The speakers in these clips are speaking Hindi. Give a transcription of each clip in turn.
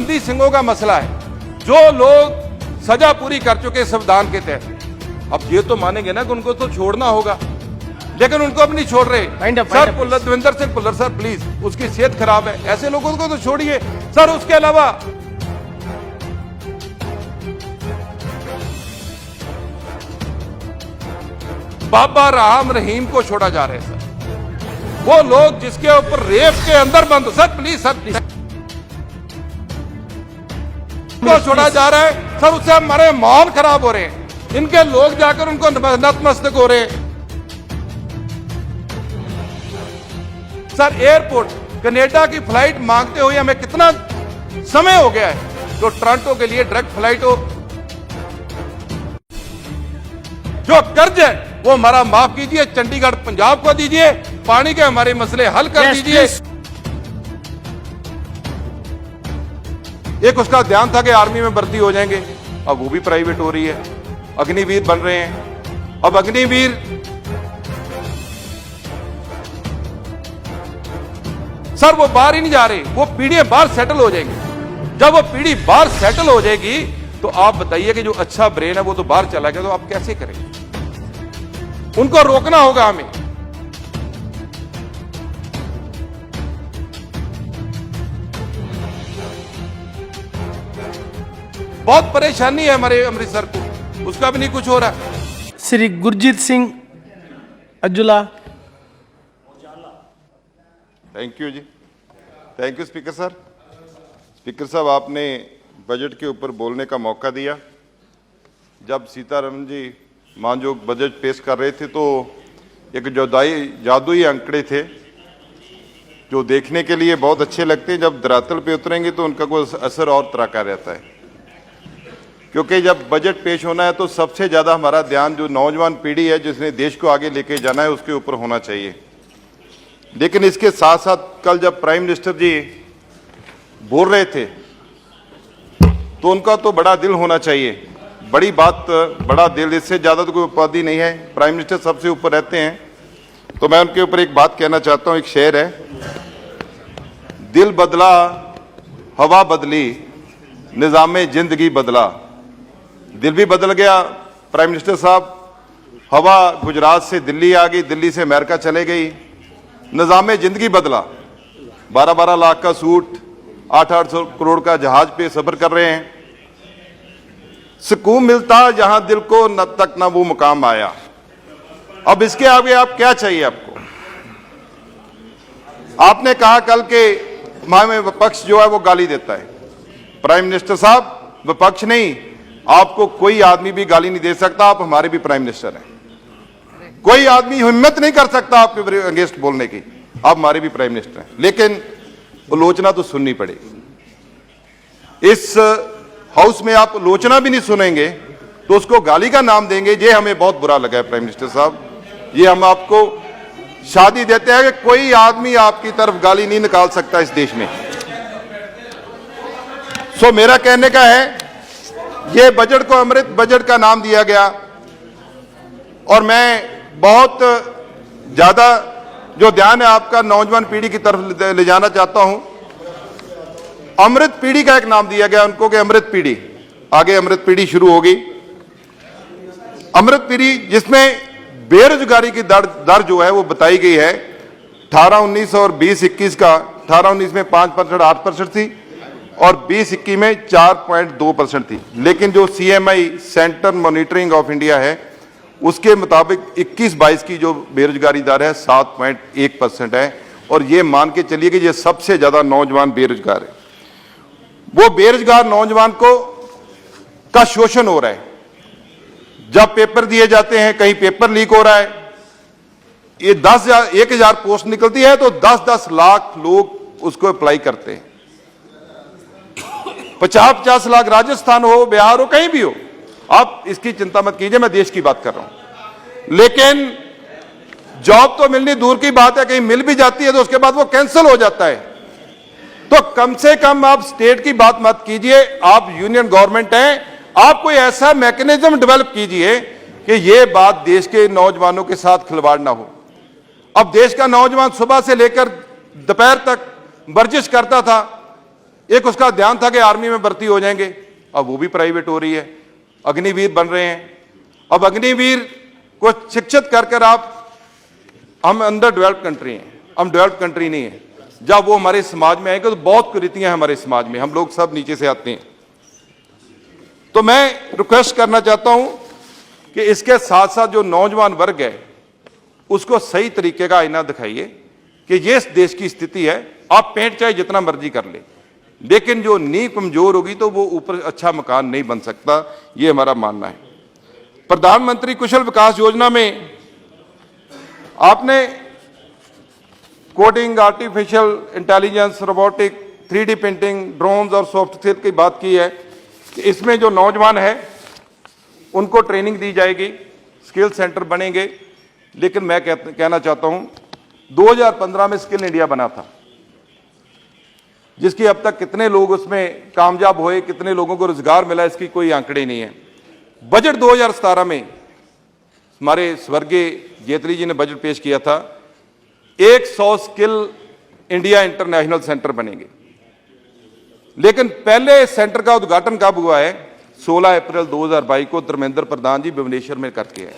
बंदी सिंहों का मसला है। जो लोग सजा पूरी कर चुके संविधान के तहत, अब ये तो मानेंगे ना कि उनको तो छोड़ना होगा, लेकिन उनको अब नहीं छोड़ रहे। Sir Davinder Singh Bhullar sir please, उसकी सेहत खराब है, ऐसे लोगों को तो छोड़िए सर। उसके अलावा बाबा राम रहीम को छोड़ा जा रहा है सर। वो लोग जिसके ऊपर रेप के अंदर बंद, सर प्लीज को छोड़ा जा रहा है सर। उससे हमारे माहौल खराब हो रहे हैं, इनके लोग जाकर उनको नतमस्तक हो रहे हैं। सर एयरपोर्ट कनाडा की फ्लाइट मांगते हुए हमें कितना समय हो गया है, तो टोरंटो के लिए डायरेक्ट फ्लाइट हो। जो कर्ज है वो हमारा माफ कीजिए, चंडीगढ़ पंजाब को दीजिए, पानी के हमारे मसले हल कर दीजिए। एक उसका ध्यान था कि आर्मी में भर्ती हो जाएंगे, अब वो भी प्राइवेट हो रही है। अग्निवीर बन रहे हैं, अब अग्निवीर सर वो बाहर ही नहीं जा रहे, वो पीढ़ियां बाहर सेटल हो जाएंगी। जब वो पीढ़ी बाहर सेटल हो जाएगी तो आप बताइए कि जो अच्छा ब्रेन है वो तो बाहर चला गया, तो आप कैसे करेंगे? उनको रोकना होगा हमें। बहुत परेशानी है हमारे अमृतसर को, उसका भी नहीं कुछ हो रहा। Shri Gurjeet Singh Aujla. Thank you ji, thank you speaker sir. Speaker साहब, आपने बजट के ऊपर बोलने का मौका दिया। जब सीतारमण जी मानयोग बजट पेश कर रहे थे तो एक जादुई आंकड़े थे जो देखने के लिए बहुत अच्छे लगते हैं, जब धरातल पे उतरेंगे तो उनका कोई असर और तरह का रहता है। क्योंकि जब बजट पेश होना है तो सबसे ज़्यादा हमारा ध्यान जो नौजवान पीढ़ी है जिसने देश को आगे लेके जाना है उसके ऊपर होना चाहिए। लेकिन इसके साथ साथ कल जब प्राइम मिनिस्टर जी बोल रहे थे तो उनका तो बड़ा दिल होना चाहिए। बड़ी बात, बड़ा दिल, इससे ज़्यादा तो कोई उपाधि नहीं है। प्राइम मिनिस्टर सबसे ऊपर रहते हैं। तो मैं उनके ऊपर एक बात कहना चाहता हूँ। एक शेर है, दिल बदला हवा बदली निज़ामे जिंदगी बदला। दिल भी बदल गया प्राइम मिनिस्टर साहब, हवा गुजरात से दिल्ली आ गई, दिल्ली से अमेरिका चले गई, निज़ामे जिंदगी बदला। 12-12 लाख का सूट, 800 करोड़ का जहाज पे सफर कर रहे हैं। सुकून मिलता जहां दिल को, न तक ना वो मुकाम आया। अब इसके आगे आप क्या चाहिए आपको? आपने कहा कल के हमें विपक्ष जो है वो गाली देता है। प्राइम मिनिस्टर साहब, विपक्ष नहीं, आपको कोई आदमी भी गाली नहीं दे सकता। आप हमारे भी प्राइम मिनिस्टर हैं। कोई आदमी हिम्मत नहीं कर सकता आपके अगेंस्ट बोलने की। आप हमारे भी प्राइम मिनिस्टर हैं, लेकिन आलोचना तो सुननी पड़ेगी। इस हाउस में आप आलोचना भी नहीं सुनेंगे तो उसको गाली का नाम देंगे, ये हमें बहुत बुरा लगा है प्राइम मिनिस्टर साहब। ये हम आपको शादी देते हैं कि कोई आदमी आपकी तरफ गाली नहीं निकाल सकता इस देश में। सो मेरा कहने का है, ये बजट को अमृत बजट का नाम दिया गया और मैं बहुत ज्यादा जो ध्यान है आपका नौजवान पीढ़ी की तरफ ले जाना चाहता हूं। अमृत पीढ़ी का एक नाम दिया गया उनको कि अमृत पीढ़ी, आगे अमृत पीढ़ी शुरू होगी। अमृत पीढ़ी जिसमें बेरोजगारी की दर जो है वो बताई गई है 18-19 और 20-21 का। 18-19 में 5%, 8% थी और 20-21 में 4.2% थी। लेकिन जो CMI centre monitoring of India है उसके मुताबिक 21-22 की जो बेरोजगारी दर है 7.1% है। और ये मान के चलिए कि ये सबसे ज्यादा नौजवान बेरोजगार है। वो बेरोजगार नौजवान का शोषण हो रहा है। जब पेपर दिए जाते हैं कहीं पेपर लीक हो रहा है। ये 1,000 पोस्ट निकलती है तो 10-10 लाख लोग उसको अप्लाई करते हैं। 50-50 लाख राजस्थान हो, बिहार हो, कहीं भी हो, आप इसकी चिंता मत कीजिए, मैं देश की बात कर रहा हूं। लेकिन जॉब तो मिलनी दूर की बात है, कहीं मिल भी जाती है तो उसके बाद वो कैंसिल हो जाता है। तो कम से कम आप स्टेट की बात मत कीजिए, आप यूनियन गवर्नमेंट हैं, आप कोई ऐसा मैकेनिज्म डेवलप कीजिए कि ये बात देश के नौजवानों के साथ खिलवाड़ ना हो। अब देश का नौजवान सुबह से लेकर दोपहर तक वर्जिश करता था, एक उसका ध्यान था कि आर्मी में भर्ती हो जाएंगे, अब वो भी प्राइवेट हो रही है। अग्निवीर बन रहे हैं। अब अग्निवीर को शिक्षित कर कर आप, हम अंडर डेवलप्ड कंट्री हैं, हम डेवलप्ड कंट्री नहीं है। जब वो हमारे समाज में आएंगे तो बहुत कुरीतियां हैं हमारे समाज में, हम लोग सब नीचे से आते हैं। तो मैं रिक्वेस्ट करना चाहता हूं कि इसके साथ साथ जो नौजवान वर्ग है उसको सही तरीके का आईना दिखाइए कि ये इस देश की स्थिति है। आप पेंट चाहे जितना मर्जी कर ले, लेकिन जो नींव कमजोर होगी तो वो ऊपर अच्छा मकान नहीं बन सकता, ये हमारा मानना है। प्रधानमंत्री कुशल विकास योजना में आपने coding, artificial intelligence, robotic, 3D printing, drones और सॉफ्टवेयर की बात की है कि इसमें जो नौजवान है उनको ट्रेनिंग दी जाएगी, स्किल सेंटर बनेंगे। लेकिन मैं कहना चाहता हूं 2015 में स्किल इंडिया बना था, जिसकी अब तक कितने लोग उसमें कामयाब हुए, कितने लोगों को रोजगार मिला, इसकी कोई आंकड़े नहीं है। बजट 2017 में हमारे स्वर्गीय जेटली जी ने बजट पेश किया था, 100 स्किल इंडिया इंटरनेशनल सेंटर बनेंगे। लेकिन पहले सेंटर का उद्घाटन कब हुआ है? 16 अप्रैल 2022 को धर्मेंद्र प्रधान जी भुवनेश्वर में करके आए।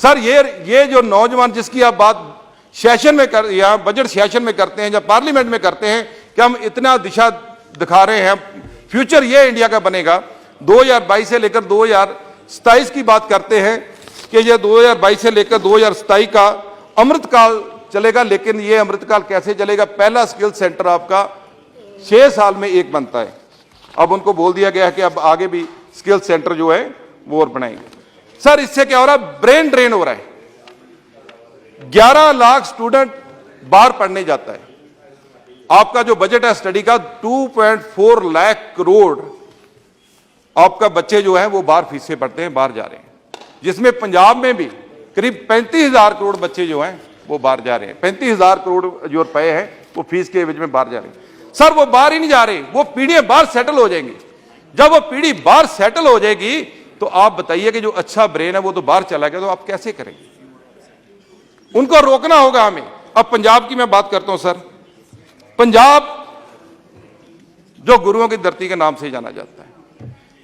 सर ये जो नौजवान जिसकी आप बात सेशन में कर, या बजट सेशन में करते हैं या पार्लियामेंट में करते हैं कि हम इतना दिशा दिखा रहे हैं, फ्यूचर ये इंडिया का बनेगा। 2022 से लेकर 2027 की बात करते हैं कि ये 2022 से लेकर 2027 का अमृतकाल चलेगा। लेकिन ये अमृतकाल कैसे चलेगा? पहला स्किल सेंटर आपका 6 साल में एक बनता है। अब उनको बोल दिया गया है कि अब आगे भी स्किल सेंटर जो है वो और बनाएंगे। सर इससे क्या हो रहा है? ब्रेन ड्रेन हो रहा है। 11 लाख स्टूडेंट बाहर पढ़ने जाता है। आपका जो बजट है स्टडी का 2.4 लाख करोड़ आपका बच्चे जो है वो बाहर फीस से पढ़ते हैं, बाहर जा रहे हैं, जिसमें पंजाब में भी करीब 35,000 करोड़ बच्चे जो हैं वो बाहर जा रहे हैं। 35,000 करोड़ जो रुपए हैं वो फीस के एवज में बाहर जा रहे हैं। सर वो बाहर ही नहीं जा रहे, वो पीढ़ियां बाहर सेटल हो जाएंगी। जब वो पीढ़ी बाहर सेटल हो जाएगी तो आप बताइए कि जो अच्छा ब्रेन है वो तो बाहर चला गया, तो आप कैसे करेंगे? उनको रोकना होगा हमें। अब पंजाब की मैं बात करता हूं सर। पंजाब जो गुरुओं की धरती के नाम से जाना जाता है,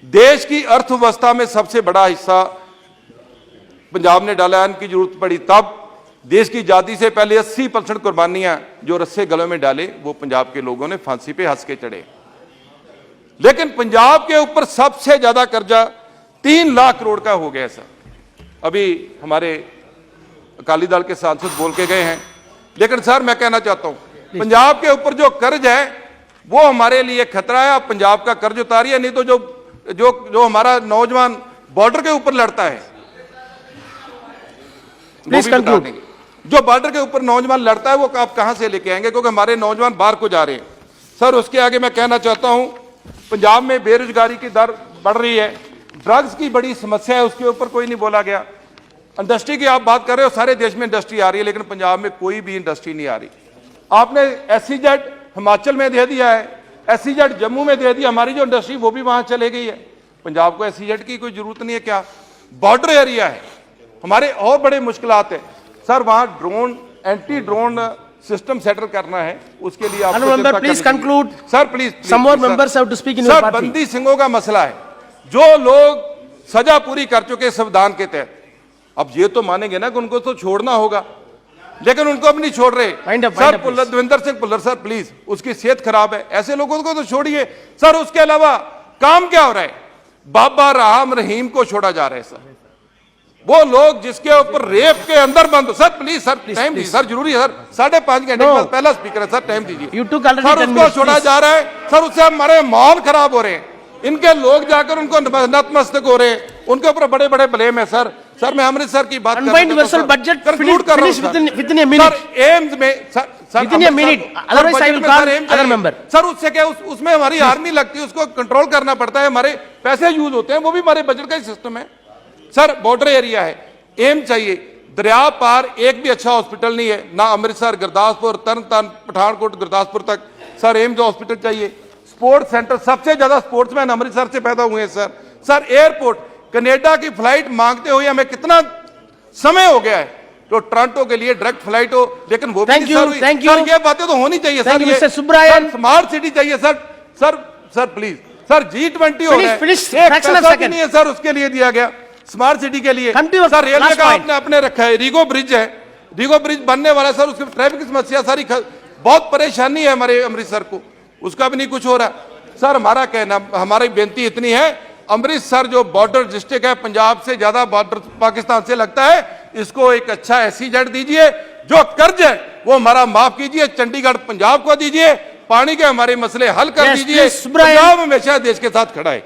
देश की अर्थव्यवस्था में सबसे बड़ा हिस्सा पंजाब ने डाला। इनकी जरूरत पड़ी तब देश की आजादी से पहले 80% कुर्बानियां जो रस्से गलों में डाले वो पंजाब के लोगों ने फांसी पे हंस के चढ़े। लेकिन पंजाब के ऊपर सबसे ज्यादा कर्जा 3 लाख करोड़ का हो गया सर। अभी हमारे अकाली दल के सांसद बोल के गए हैं। लेकिन सर मैं कहना चाहता हूं पंजाब के ऊपर जो कर्ज है वो हमारे लिए खतरा है। आप पंजाब का कर्ज उतारिए, नहीं तो जो हमारा नौजवान बॉर्डर के ऊपर लड़ता है, प्लीज कंक्लूड, जो बॉर्डर के ऊपर नौजवान लड़ता है वो आप कहां से लेके आएंगे? क्योंकि हमारे नौजवान बाहर को जा रहे हैं। सर उसके आगे मैं कहना चाहता हूं पंजाब में बेरोजगारी की दर बढ़ रही है, ड्रग्स की बड़ी समस्या है, उसके ऊपर कोई नहीं बोला गया। इंडस्ट्री की आप बात कर रहे हो, सारे देश में इंडस्ट्री आ रही है, लेकिन पंजाब में कोई भी इंडस्ट्री नहीं आ रही। आपने SEZ हिमाचल में दे दिया है, SEZ जम्मू में दे दिया, हमारी जो इंडस्ट्री वो भी वहां चले गई है। पंजाब को SEZ की कोई जरूरत नहीं है क्या? बॉर्डर एरिया है, हमारे और बड़े मुश्किलात है सर। वहां drone, anti drone system settle करना है, उसके लिए आप please conclude sir, please. Some more members have to speak in your party. बंदी सिंहों का मसला है, जो लोग सजा पूरी कर चुके संविधान के तहत, अब ये तो मानेंगे ना कि उनको तो छोड़ना होगा, लेकिन उनको अब नहीं छोड़ रहे। Sir Davinder Singh Bhullar sir please, उसकी सेहत खराब है, ऐसे लोगों को तो छोड़िए सर। उसके अलावा काम क्या हो रहा है? बाबा राम रहीम को छोड़ा जा रहा है सर। वो लोग जिसके ऊपर रेप के अंदर बंद। सर प्लीज सर, टाइम दीजिए सर, जरूरी है सर। 5.5 घंटे के बाद पहला स्पीकर है सर, टाइम दीजिए सर। उसको छोड़ा जा रहा है सर, उससे हमारे माहौल खराब हो रहे हैं। इनके लोग जाकर उनको नतमस्तक हो रहे हैं, उनके ऊपर बड़े बड़े ब्लेम है सर। सर मैं अमृतसर की बात कर रहा हूं सर, एम्स में सर, उससे क्या उसमें हमारी आर्मी लगती है, उसको कंट्रोल करना पड़ता है, हमारे पैसे यूज होते हैं, वो भी हमारे बजट का ही सिस्टम है सर। बॉर्डर एरिया है, एम चाहिए। दरिया पार एक भी अच्छा हॉस्पिटल नहीं है, ना अमृतसर, गुरदासपुर, तरनतारन, पठानकोट, गुरदासपुर तक सर एम्स हॉस्पिटल चाहिए। स्पोर्ट्स सेंटर, सबसे ज्यादा स्पोर्ट्समैन अमृतसर से पैदा हुए हैं सर। सर एयरपोर्ट, कनाडा की फ्लाइट मांगते हुए हमें कितना समय हो गया है, तो टोरंटो के लिए डायरेक्ट फ्लाइट हो, लेकिन वो भी नहीं सर हुई। सर ये बातें तो होनी चाहिए सर। स्मार्ट सिटी चाहिए sir. Sir please sir, G20 हो रहा है, finish, एक fraction of पैसा भी second. नहीं है सर उसके लिए दिया गया, स्मार्ट सिटी के लिए। Come to your sir railway last का point. आपने अपने रखा है, रीगो ब्रिज है, रीगो ब्रिज बनने वाला है सर, उसकी ट्रैफिक की समस्या सारी बहुत परेशानी है हमारे अमृतसर को, उसका भी नहीं कुछ हो रहा। सर हमारा कहना, हमारी बेनती इतनी है, अमृतसर जो बॉर्डर डिस्ट्रिक्ट है, पंजाब से ज्यादा बॉर्डर पाकिस्तान से लगता है, इसको एक अच्छा SEZ दीजिए, जो कर्ज है वो हमारा माफ कीजिए, चंडीगढ़ पंजाब को दीजिए, पानी के हमारे मसले हल कर Yes, दीजिए। please, सुब्रायन। पंजाब हमेशा देश के साथ खड़ा है।